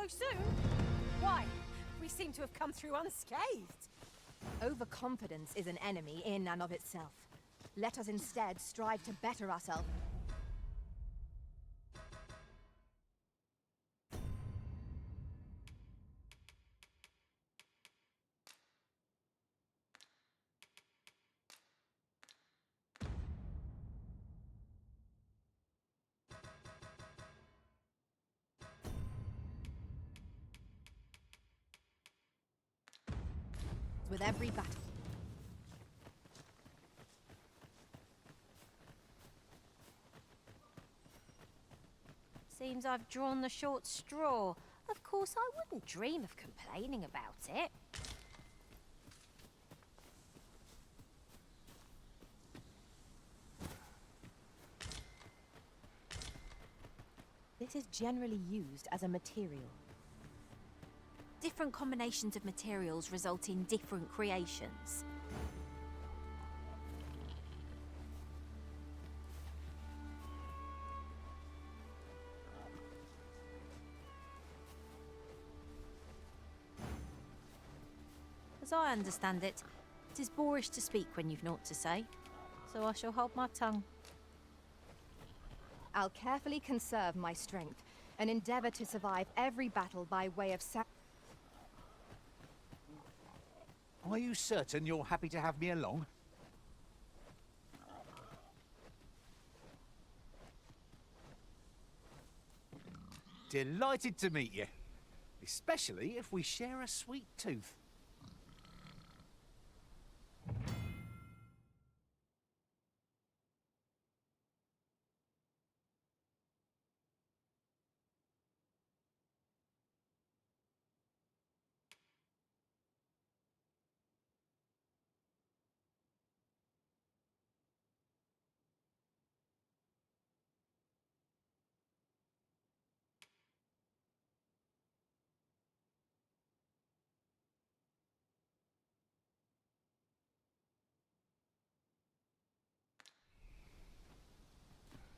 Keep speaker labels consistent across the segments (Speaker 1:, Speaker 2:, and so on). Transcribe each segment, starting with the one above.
Speaker 1: soon? Why? We seem to have come through unscathed.
Speaker 2: Overconfidence is an enemy in and of itself. Let us instead strive to better ourselves. With every battle.
Speaker 1: Seems I've drawn the short straw. Of course, I wouldn't dream of complaining about it.
Speaker 2: This is generally used as a material.
Speaker 1: Different combinations of materials result in different creations. As I understand it, it is boorish to speak when you've naught to say, so I shall hold my tongue.
Speaker 2: I'll carefully conserve my strength and endeavor to survive every battle by way of
Speaker 3: Are you certain you're happy to have me along? Delighted to meet you. Especially if we share a sweet tooth.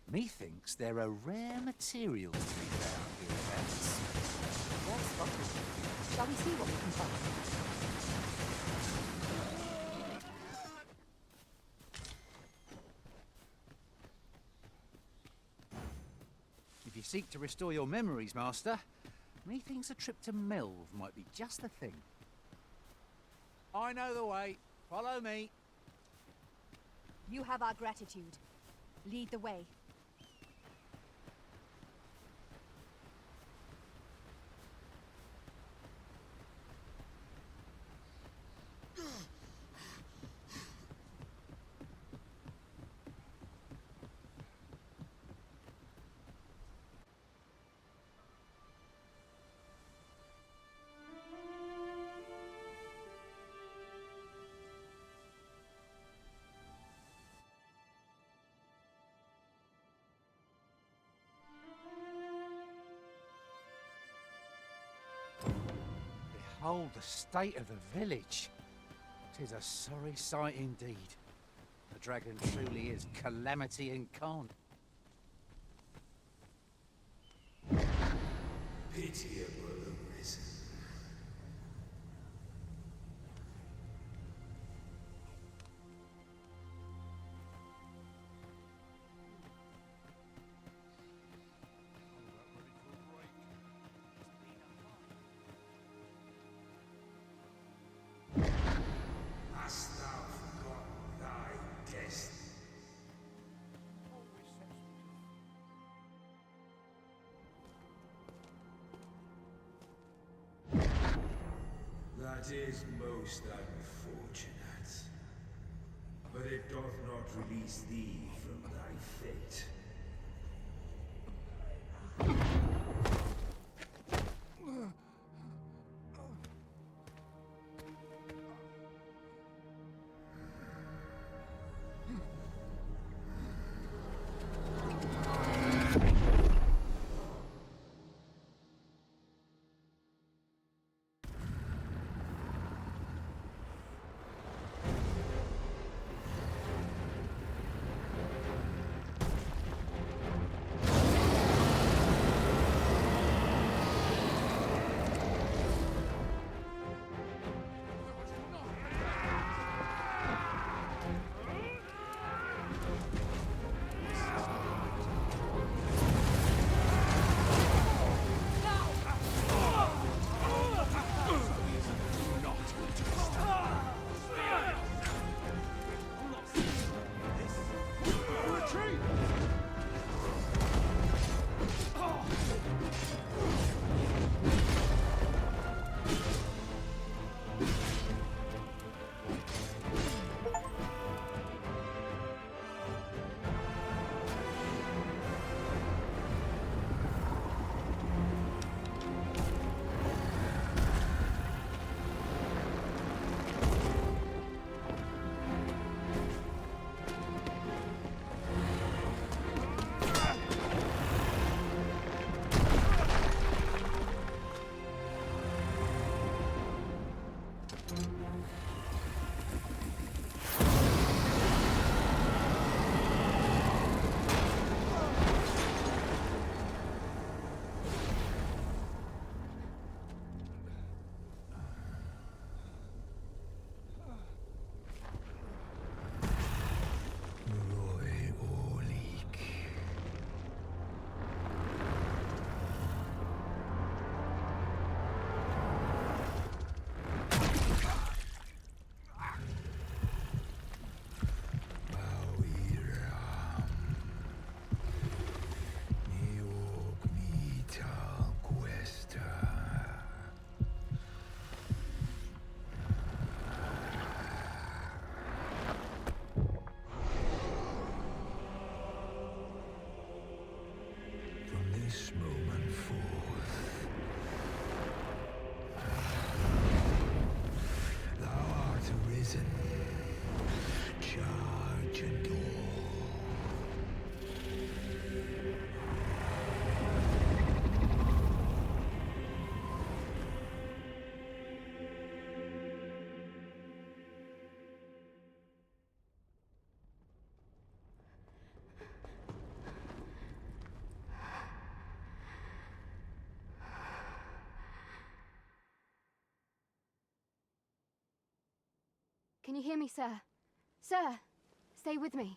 Speaker 3: Methinks they're a rare material to be found hereabouts.
Speaker 2: well spotted. Shall we see what we can find?
Speaker 3: If you seek to restore your memories, Master, methinks a trip to Melve might be just the thing. I know the way. Follow me.
Speaker 2: You have our gratitude. Lead the way.
Speaker 3: Behold the state of the village. 'Tis a sorry sight indeed. The dragon truly is calamity incarnate.
Speaker 4: Pitiable arisen. Hast thou forgotten thy destiny? That is most unfortunate. But it doth not release thee from thy fate.
Speaker 5: Can you hear me, sir? Sir, stay with me.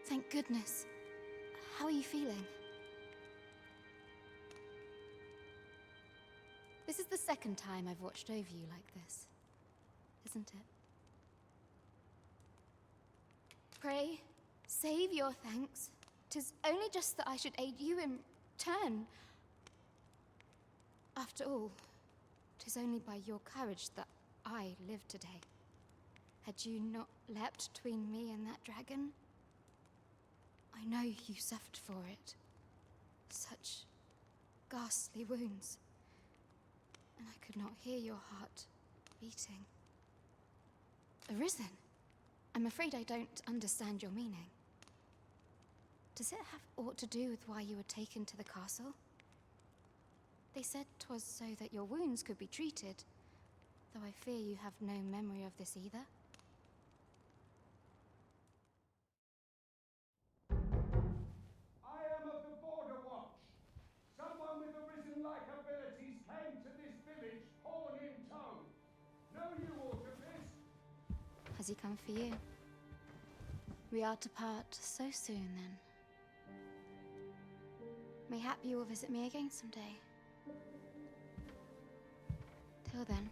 Speaker 5: Thank goodness. How are you feeling? This is the second time I've watched over you like this, isn't it? Pray, save your thanks. 'Tis only just that I should aid you in turn. After all, 'tis only by your courage that I live today. Had you not leapt between me and that dragon, I know you suffered for it. Such ghastly wounds. And I could not hear your heart beating. Arisen? I'm afraid I don't understand your meaning. Does it have aught to do with why you were taken to the castle? They said 'twas so that your wounds could be treated, though I fear you have no memory of this either.
Speaker 6: I am of the Border Watch. Someone with Arisen-like abilities came to this village, horn in tow. Know you aught of this?
Speaker 5: Has he come for you? We are to part so soon, then. Mayhap you will visit me again someday. Till then,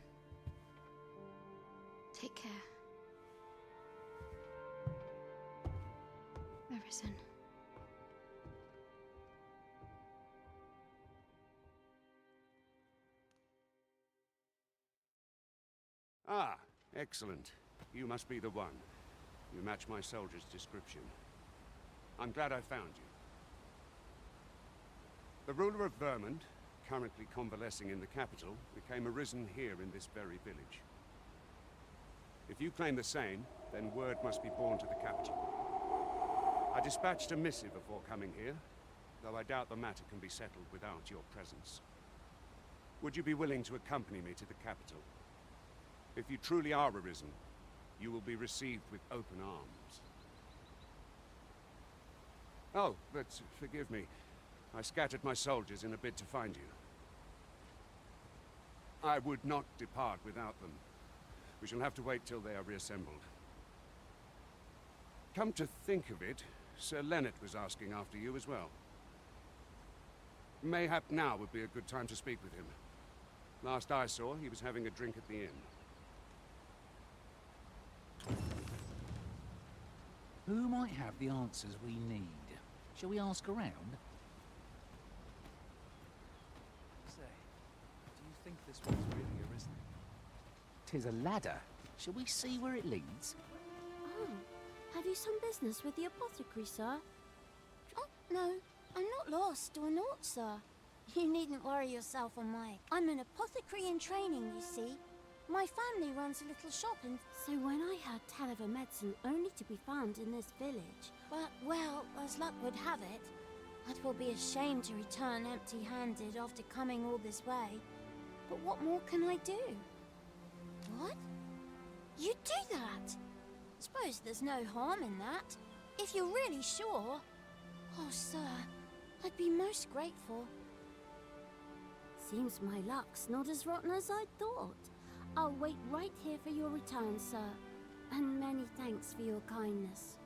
Speaker 5: take care. Arisen.
Speaker 6: Ah, excellent. You must be the one. You match my soldier's description. I'm glad I found you. The ruler of Vermund, currently convalescing in the capital, became arisen here in this very village. If you claim the same, then word must be borne to the capital. I dispatched a missive before coming here, though I doubt the matter can be settled without your presence. Would you be willing to accompany me to the capital? If you truly are arisen, you will be received with open arms. Oh, but forgive me. I scattered my soldiers in a bid to find you. I would not depart without them. We shall have to wait till they are reassembled. Come to think of it, Sir Leonard was asking after you as well. Mayhap now would be a good time to speak with him. Last I saw, he was having a drink at the inn.
Speaker 3: Who might have the answers we need? Shall we ask around?
Speaker 7: Say, do you think this one's really arisen?
Speaker 3: 'Tis a ladder. Shall we see where it leads?
Speaker 8: Oh, have you some business with the apothecary, sir? Oh, no, I'm not lost or naught, sir. You needn't worry yourself on my... I'm an apothecary in training, you see. My family runs a little shop and... So when I heard tell of a medicine only to be found in this village... But, well, as luck would have it, it will be a shame to return empty-handed after coming all this way. But what more can I do? What? You do that? Suppose there's no harm in that. If you're really sure. Oh, sir, I'd be most grateful. Seems my luck's not as rotten as I thought. I'll wait right here for your return, sir. And many thanks for your kindness.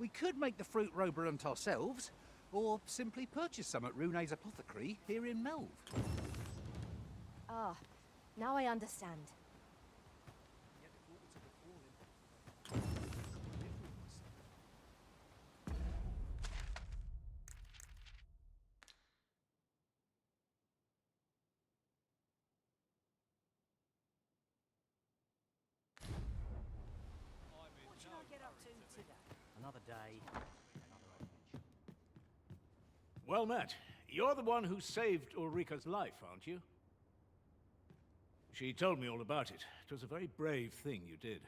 Speaker 3: We could make the fruit roberant ourselves, or simply purchase some at Rune's apothecary here in Melve.
Speaker 2: Ah, now I understand.
Speaker 9: day.
Speaker 10: Well met. You're the one who saved Ulrika's life, aren't you? She told me all about it. It was a very brave thing you did.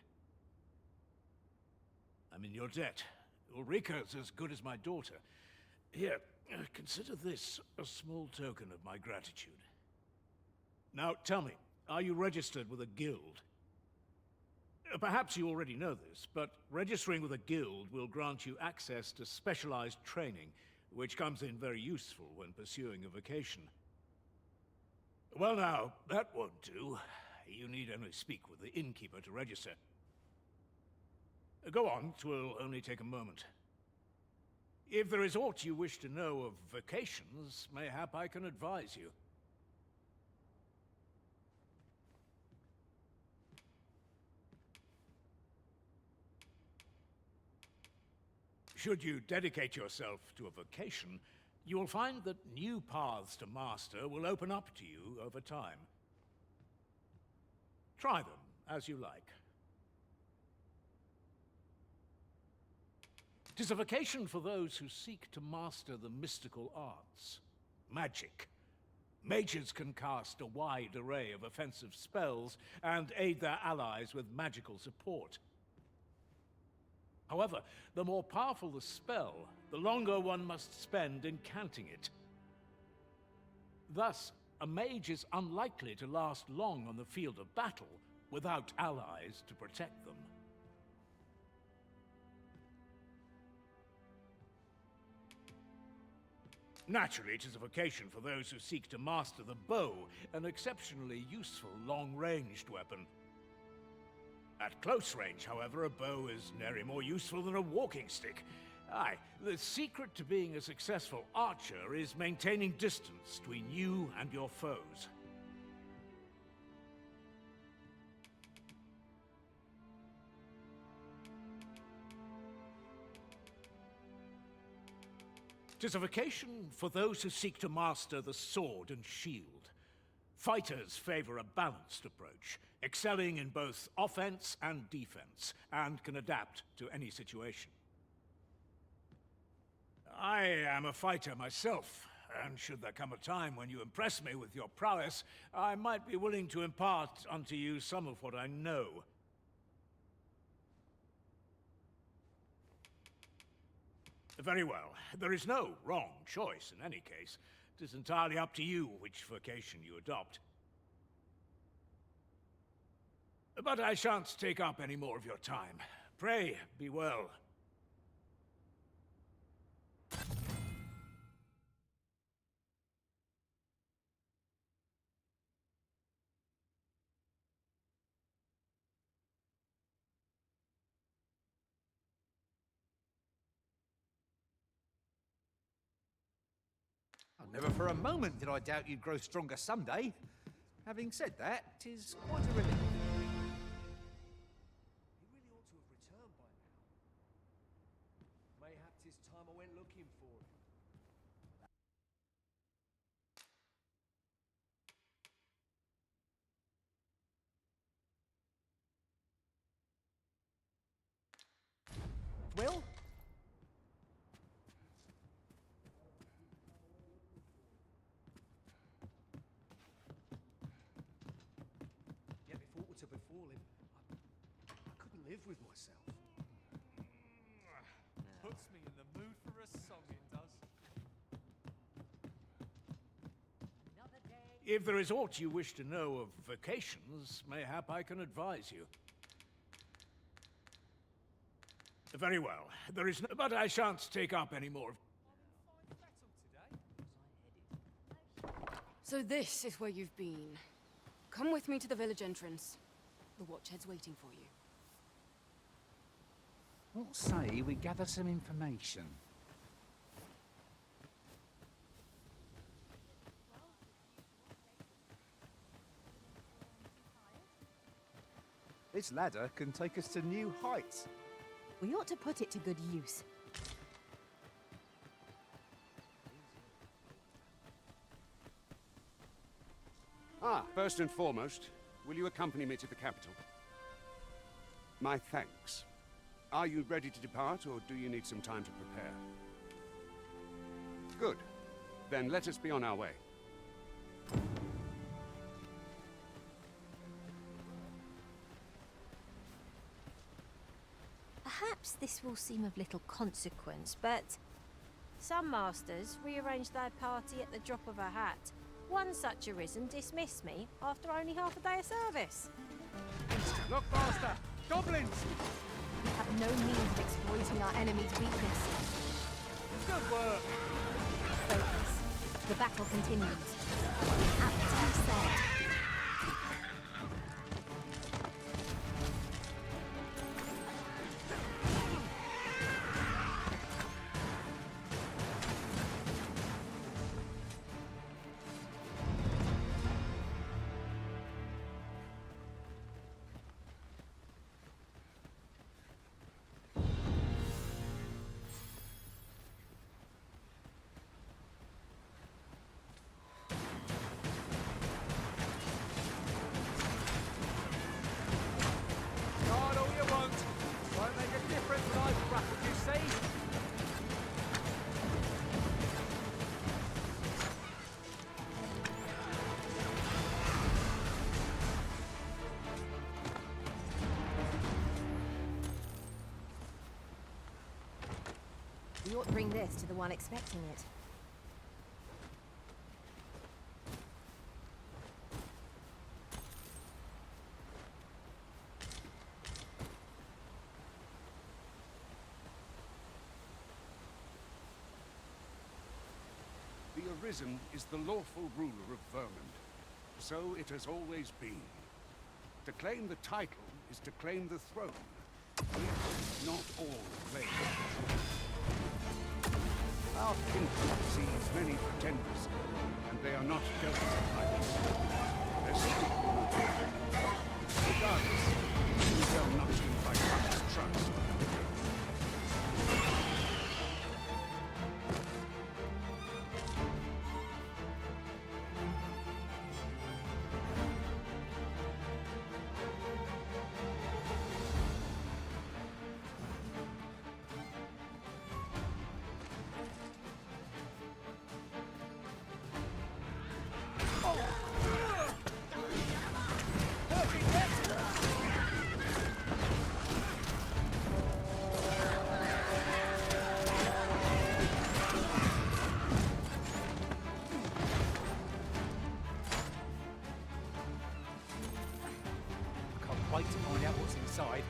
Speaker 10: I'm in your debt. Ulrika's as good as my daughter. Here, consider this a small token of my gratitude. Now, tell me, are you registered with a guild? Perhaps you already know this, but registering with a guild will grant you access to specialized training, which comes in very useful when pursuing a vocation. Well now, that won't do. You need only speak with the innkeeper to register. Go on, 'twill only take a moment. If there is aught you wish to know of vocations, mayhap I can advise you. Should you dedicate yourself to a vocation, you will find that new paths to master will open up to you over time. Try them as you like. 'Tis a vocation for those who seek to master the mystical arts. Magic. Mages can cast a wide array of offensive spells and aid their allies with magical support. However, the more powerful the spell, the longer one must spend incanting it. Thus, a mage is unlikely to last long on the field of battle without allies to protect them. Naturally, it is a vocation for those who seek to master the bow, an exceptionally useful long-ranged weapon. At close range, however, a bow is nary more useful than a walking stick. Aye, the secret to being a successful archer is maintaining distance between you and your foes. Tis a vocation for those who seek to master the sword and shield. Fighters favor a balanced approach, excelling in both offense and defense, and can adapt to any situation. I am a fighter myself, and should there come a time when you impress me with your prowess, I might be willing to impart unto you some of what I know. Very well. There is no wrong choice in any case. It is entirely up to you which vocation you adopt. But I shan't take up any more of your time. Pray, be well.
Speaker 3: Oh, never for a moment did I doubt you'd grow stronger someday. Having said that, 'tis quite a relief.
Speaker 7: He really ought to have returned by now. Mayhap 'tis time I went looking for him.
Speaker 3: Will?
Speaker 7: Yet if aught were to befall him, I couldn't live with myself.
Speaker 9: Puts me in the mood for a song, it does.
Speaker 10: If there is aught you wish to know of vocations, mayhap I can advise you. Very well. There is no... But I shan't take up any more of...
Speaker 11: So this is where you've been. Come with me to the village entrance. The Watchhead's waiting for you.
Speaker 3: What say we gather some information? This ladder can take us to new heights.
Speaker 2: We ought to put it to good use.
Speaker 6: First and foremost, will you accompany me to the capital? My thanks. Are you ready to depart, or do you need some time to prepare? Good. Then let us be on our way.
Speaker 1: Perhaps this will seem of little consequence, but some masters rearrange their party at the drop of a hat. One such arisen dismissed me after only half a day of service.
Speaker 3: Look, master! Goblins!
Speaker 2: We have no means of exploiting our enemy's weakness.
Speaker 3: Good work!
Speaker 2: Focus. The battle continues. Aptly said.
Speaker 3: Start all you want. Won't make a difference when I've grappled, you see?
Speaker 2: We ought to bring this to the one expecting it.
Speaker 6: The Arisen is the lawful ruler of Vermund. So it has always been. To claim the title is to claim the throne. Yet not all claim it. Our kingdom sees many pretenders, and they are not dealt with lightly. Their secret regardless, we shall not invite others' trust.
Speaker 3: Can't wait to find out what's inside.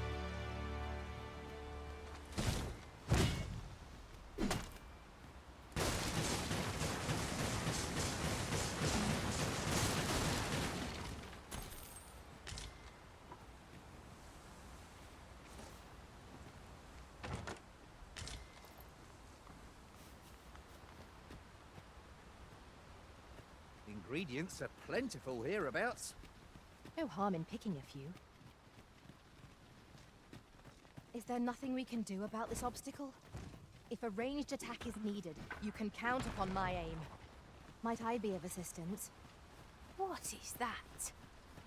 Speaker 3: Ingredients are plentiful hereabouts.
Speaker 2: No harm in picking a few. Is there nothing we can do about this obstacle? If a ranged attack is needed, you can count upon my aim. Might I be of assistance?
Speaker 1: What is that?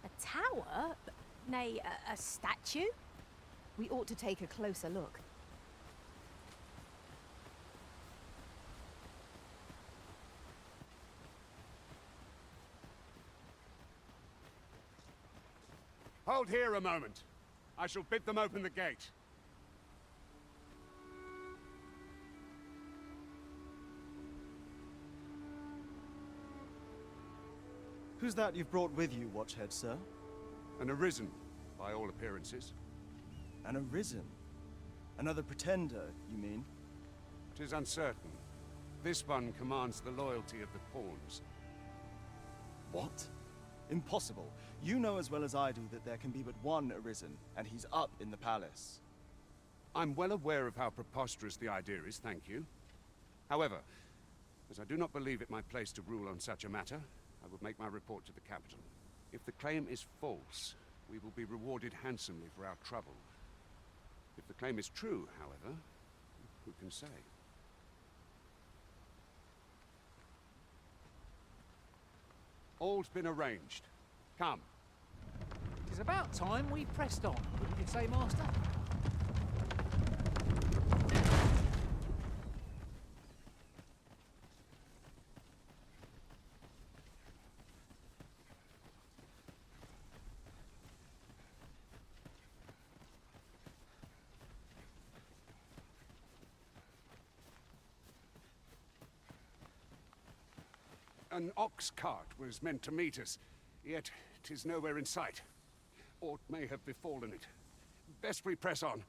Speaker 1: A tower? Nay, a statue?
Speaker 2: We ought to take a closer look.
Speaker 6: Hold here a moment. I shall bid them open the gate.
Speaker 12: Who's that you've brought with you, Watchhead, sir?
Speaker 6: An Arisen, by all appearances.
Speaker 12: An Arisen? Another pretender, you mean?
Speaker 6: 'Tis uncertain. This one commands the loyalty of the pawns.
Speaker 12: What? Impossible. You know as well as I do that there can be but one Arisen, and he's up in the palace.
Speaker 6: I'm well aware of how preposterous the idea is, thank you. However, as I do not believe it my place to rule on such a matter, I will make my report to the capital. If the claim is false, we will be rewarded handsomely for our trouble. If the claim is true, however, who can say? All's been arranged. Come.
Speaker 3: It's about time we pressed on, wouldn't you say, Master?
Speaker 6: An ox cart was meant to meet us, yet 'tis nowhere in sight. Aught may have befallen it. Best we press on.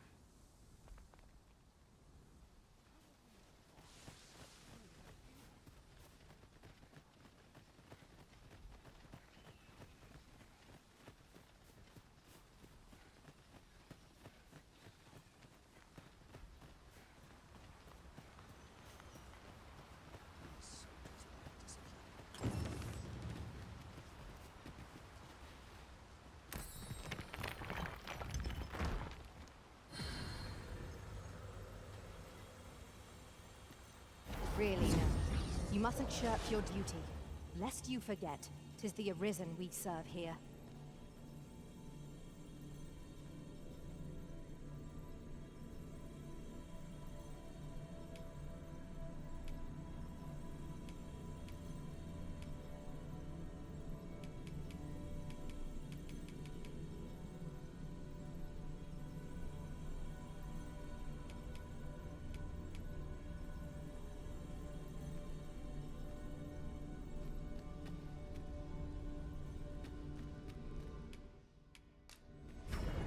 Speaker 2: Really, no. You mustn't shirk your duty. Lest you forget, 'tis the Arisen we serve here.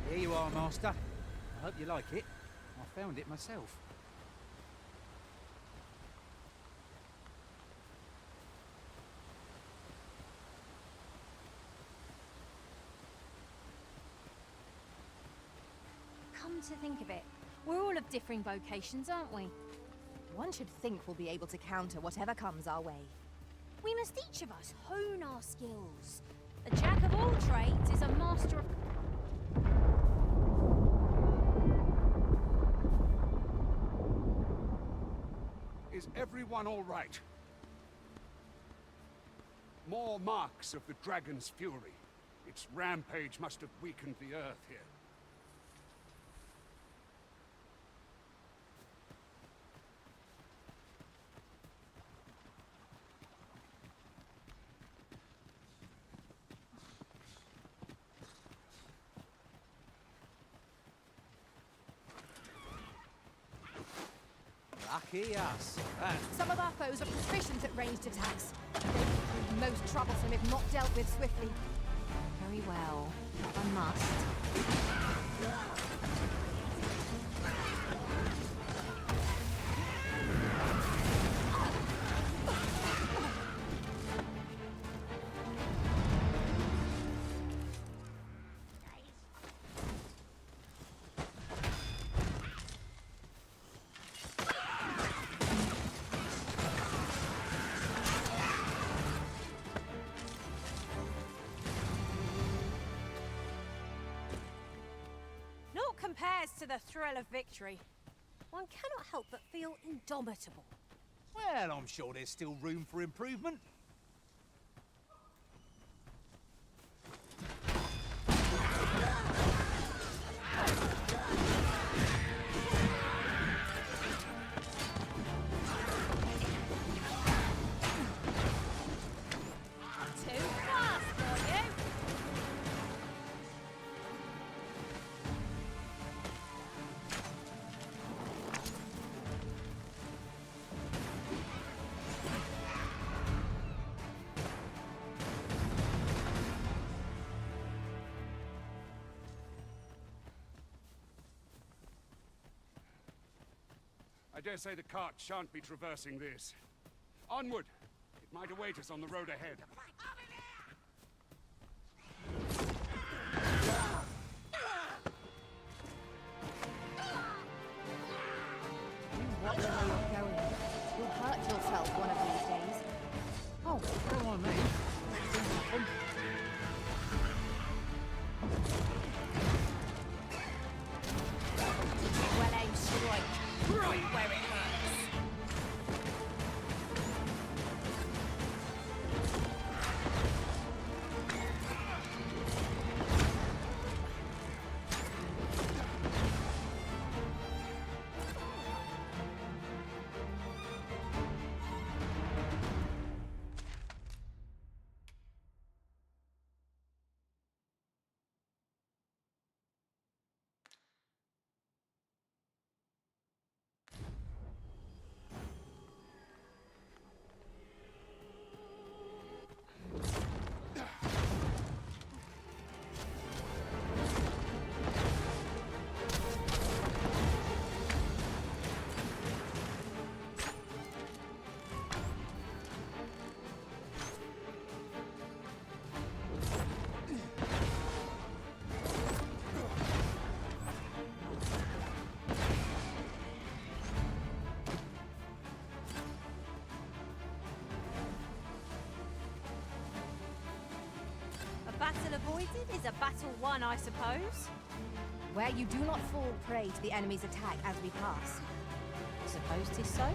Speaker 3: Here you are, Master. I hope you like it. I found it myself.
Speaker 1: Come to think of it, we're all of differing vocations, aren't we?
Speaker 2: One should think we'll be able to counter whatever comes our way.
Speaker 1: We must each of us hone our skills. A jack of all trades is a master of...
Speaker 6: Is everyone all right? More marks of the dragon's fury. Its rampage must have weakened the earth here.
Speaker 3: Lucky us.
Speaker 2: Some of our foes are proficient at ranged attacks. They can prove most troublesome if not dealt with swiftly.
Speaker 1: Very well. I must. Compares to the thrill of victory. One cannot help but feel indomitable.
Speaker 3: Well, I'm sure there's still room for improvement.
Speaker 1: Too fast for you.
Speaker 6: I dare say the cart shan't be traversing this. Onward! It might await us on the road ahead.
Speaker 2: You watch where you're going. You'll hurt yourself one of these days.
Speaker 3: Oh, go on, mate.
Speaker 1: Well aimed strike. Right where it hurts. avoided is a battle won, I suppose.
Speaker 2: Where you do not fall prey to the enemy's attack as we pass.
Speaker 1: Suppose 'tis so.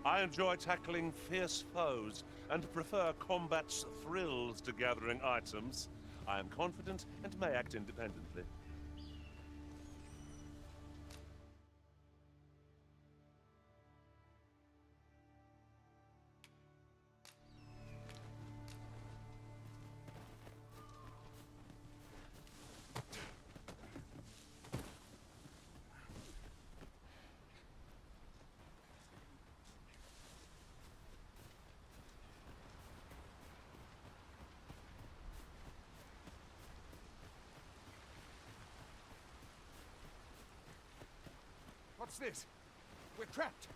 Speaker 13: I enjoy tackling fierce foes and prefer combat's thrills to gathering items. I am confident and may act independently.
Speaker 6: What's this? We're trapped.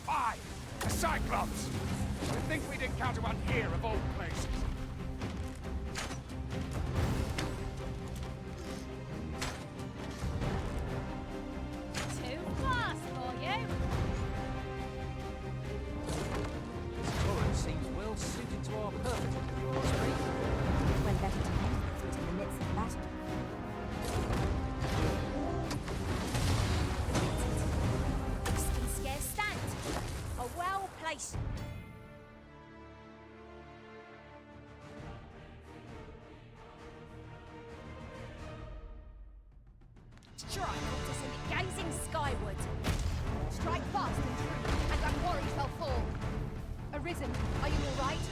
Speaker 6: Aye! A Cyclops! You'd think we'd encounter one here of all places.
Speaker 2: When better to use it in the midst of battle.
Speaker 1: This can scarce stand. A well placed. Strike to send it gazing skyward.
Speaker 2: Strike fast and true, and our quarry shall fall. Arisen, are you all right?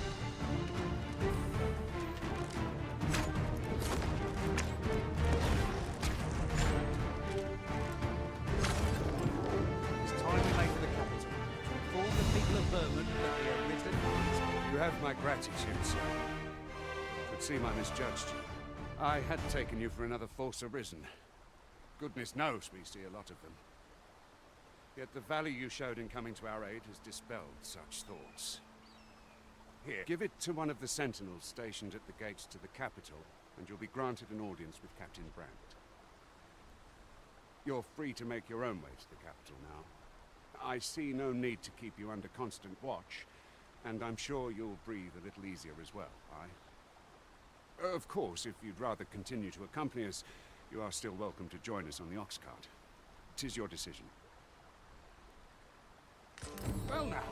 Speaker 3: It's time we make for the capital. Inform the people of Vermont that they are risen.
Speaker 6: You have my gratitude, sir. Could seem I misjudged you. I had taken you for another Force Arisen. Goodness knows we see a lot of them. Yet the value you showed in coming to our aid has dispelled such thoughts. Here, give it to one of the sentinels stationed at the gates to the capital, and you'll be granted an audience with Captain Brandt. You're free to make your own way to the capital now. I see no need to keep you under constant watch, and I'm sure you'll breathe a little easier as well, aye? Of course, if you'd rather continue to accompany us, you are still welcome to join us on the ox cart. 'Tis your decision. Well now.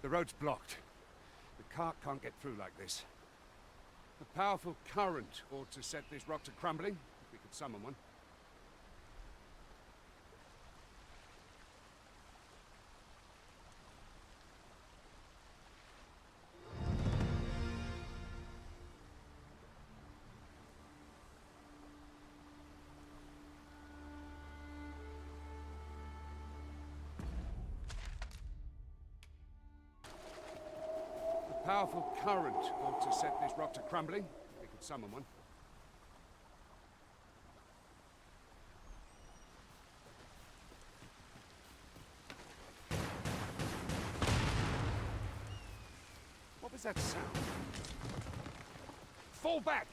Speaker 6: The road's blocked. The cart can't get through like this. A powerful current ought to set this rock to crumbling, if we could summon one. powerful current ought to set this rock to crumbling. We could summon one. What was that sound? Fall back!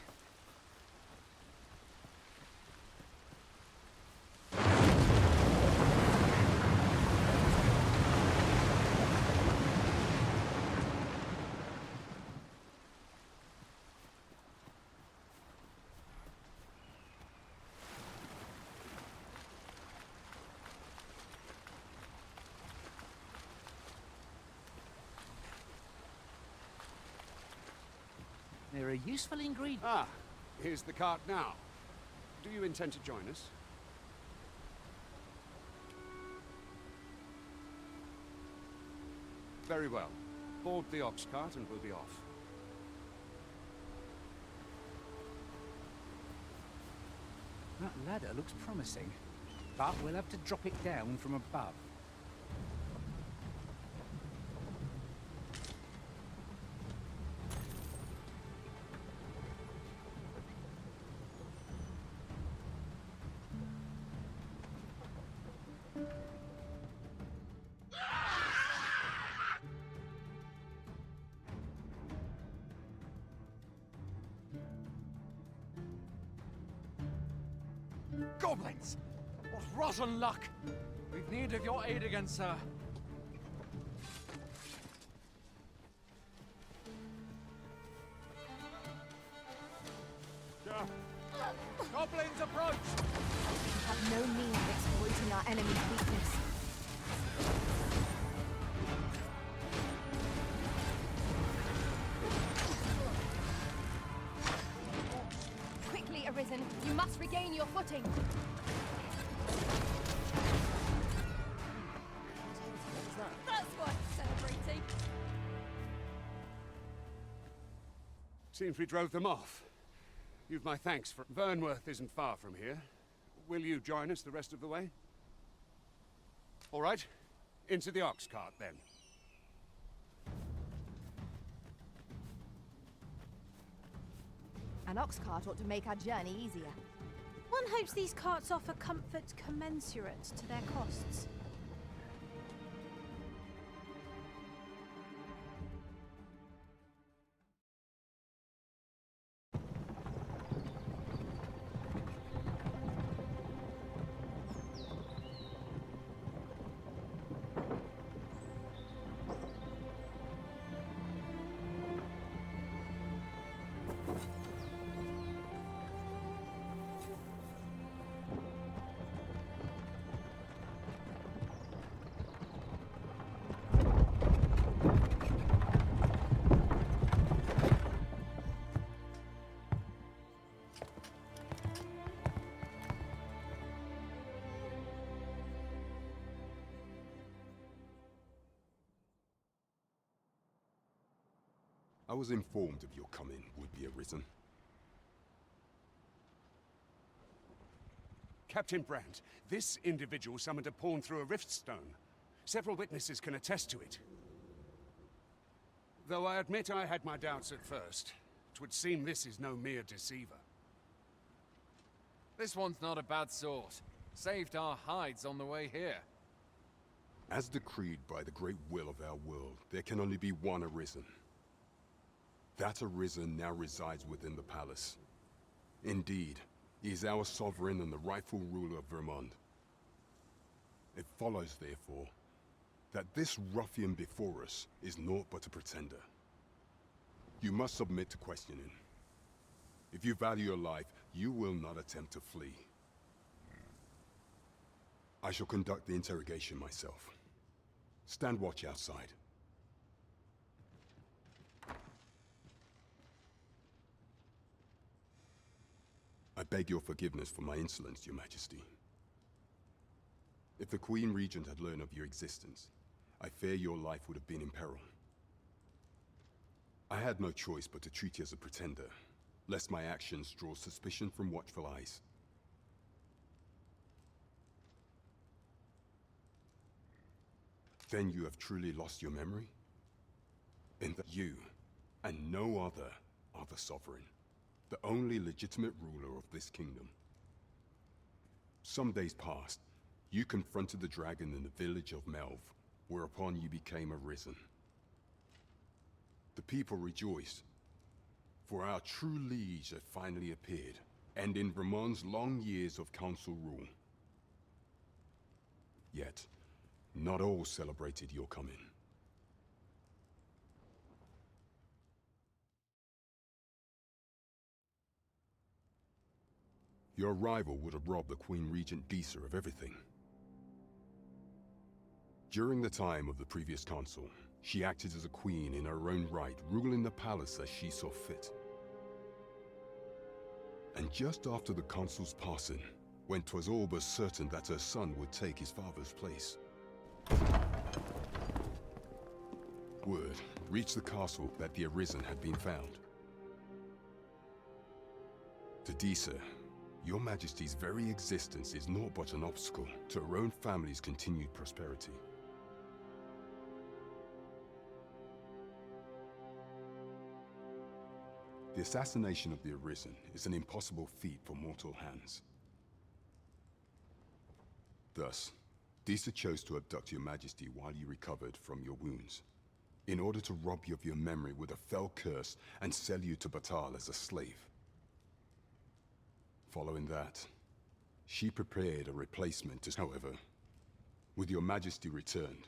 Speaker 3: They're a useful ingredient.
Speaker 6: Ah, here's the cart now. Do you intend to join us? Very well. Board the ox cart and we'll be off.
Speaker 3: That ladder looks promising, but we'll have to drop it down from above.
Speaker 9: Goblins! What rotten luck! We've need of your aid again, sir. Goblins approach!
Speaker 2: We have no means of exploiting our enemy's weakness. Quickly, Arisen! You must regain your footing!
Speaker 11: That's worth celebrating.
Speaker 6: Seems we drove them off. You've my thanks for... Vernworth isn't far from here. Will you join us the rest of the way? All right. Into the ox cart, then.
Speaker 2: An ox cart ought to make our journey easier.
Speaker 1: One hopes these carts offer comfort commensurate to their costs.
Speaker 14: I was informed of your coming, would-be Arisen.
Speaker 6: Captain Brandt, this individual summoned a pawn through a rift stone. Several witnesses can attest to it. Though I admit I had my doubts at first. It would seem this is no mere deceiver.
Speaker 9: This one's not a bad sort. Saved our hides on the way here.
Speaker 14: As decreed by the great will of our world, there can only be one Arisen. That Arisen now resides within the palace. Indeed, he is our sovereign and the rightful ruler of Vermont. It follows, therefore, that this ruffian before us is naught but a pretender. You must submit to questioning. If you value your life, you will not attempt to flee. I shall conduct the interrogation myself. Stand watch outside. I beg your forgiveness for my insolence, Your Majesty. If the Queen Regent had learned of your existence, I fear your life would have been in peril. I had no choice but to treat you as a pretender, lest my actions draw suspicion from watchful eyes. Then you have truly lost your memory? In that you, and no other are the sovereign, the only legitimate ruler of this kingdom. Some days passed. You confronted the dragon in the village of Melv, whereupon you became arisen. The people rejoiced, for our true liege had finally appeared, ending Ramon's long years of council rule. Yet, not all celebrated your coming. Your arrival would have robbed the Queen Regent Disa of everything. During the time of the previous council, she acted as a queen in her own right, ruling the palace as she saw fit. And just after the consul's passing, when 'twas all but certain that her son would take his father's place, word reached the castle that the Arisen had been found. To Disa, your Majesty's very existence is naught but an obstacle to her own family's continued prosperity. The assassination of the Arisen is an impossible feat for mortal hands. Thus, Disa chose to abduct your Majesty while you recovered from your wounds, in order to rob you of your memory with a fell curse and sell you to Batal as a slave. Following that, she prepared a replacement. However, with your Majesty returned,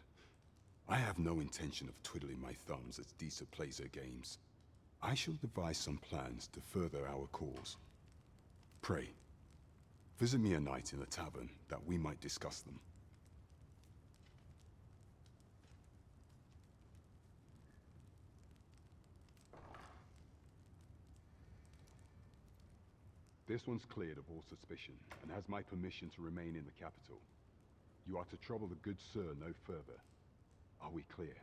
Speaker 14: I have no intention of twiddling my thumbs as Disa plays her games. I shall devise some plans to further our cause. Pray, visit me a night in the tavern that we might discuss them. This one's cleared of all suspicion and has my permission to remain in the capital. You are to trouble the good sir no further. Are we clear?